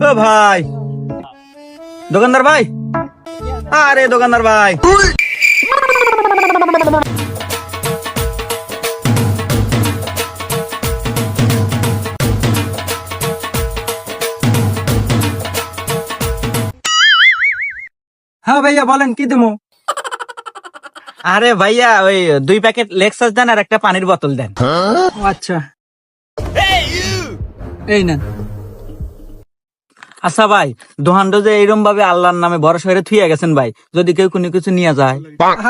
ও ভাই, দোকানদার ভাই, আরে দোকানদার ভাই, হ্যাঁ ভাইয়া বলেন কি দেবো? আরে ভাইয়া ওই 2 প্যাকেট লেক্সাস দেন আর একটা পানির বোতল দেন। ও আচ্ছা, এই নেন। আচ্ছা ভাই, দোহানটা যে এইরকম ভাবে আল্লাহর নামে ভরসা করে থুইয়া গেছেন ভাই, যদি কেউ কোনো কিছু নিয়ে যায়।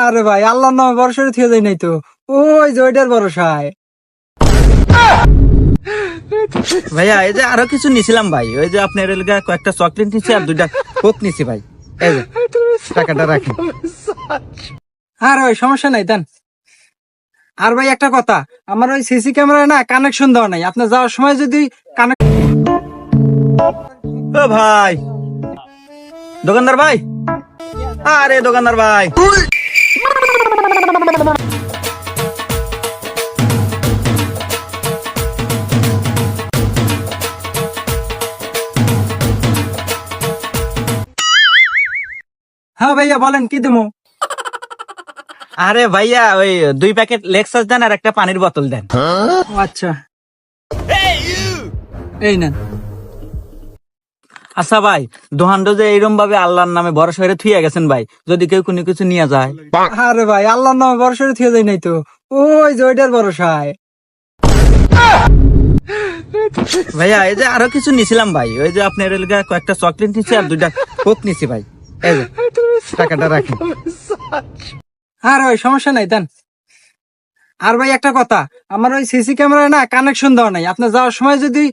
আরে ভাই আল্লাহর নামে ভরসা থিয়ে যায় নাই তো, ওই যে ওইটার ভরসায়। ভাইয়া এই যে আরো কিছু নিছিলাম ভাই, ওই যে আপনার এলাকা কয়েকটা চকলেট নিছি আর 2টা কোক নিছি ভাই, এই যে টাকাটা রাখেন। আর ওই সমস্যা নাই দেন। আর ভাই একটা কথা, আমার ওই সিসি ক্যামেরা না কানেকশন দেওয়া নাই, আপনার যাওয়ার সময় যদি ও ভাই, দোকানদার ভাই, আরে দোকানদার ভাই, হ্যাঁ ভাইয়া বলেন কি দেবো? আরে ভাইয়া ওই 2 প্যাকেট লেক্সাস দেন আর একটা পানির বোতল দেন। ও আচ্ছা, এই নেন। আচ্ছা ভাই, দোহানটা যে এইরকম ভাবে আল্লাহর নামে ভরসা করে থুইয়া গেছেন ভাই, যদি কেউ কোনো কিছু নিয়ে যায়। আরে ভাই আল্লাহর নামে ভরসা থিয়ে যায় নাই তো, ওই যে ওইটার ভরসায়। ভাইয়া এই যে আরো কিছু নিছিলাম ভাই, ওই যে আপনার এলাকা কয়েকটা চকলেট নিছি আর 2টা কোক নিছি ভাই, এই যে টাকাটা রাখেন। আর ওই সমস্যা নাই দেন। আর ভাই একটা কথা, আমার ওই সিসি ক্যামেরা না কানেকশন দেওয়া নাই, আপনার যাওয়ার সময় যদি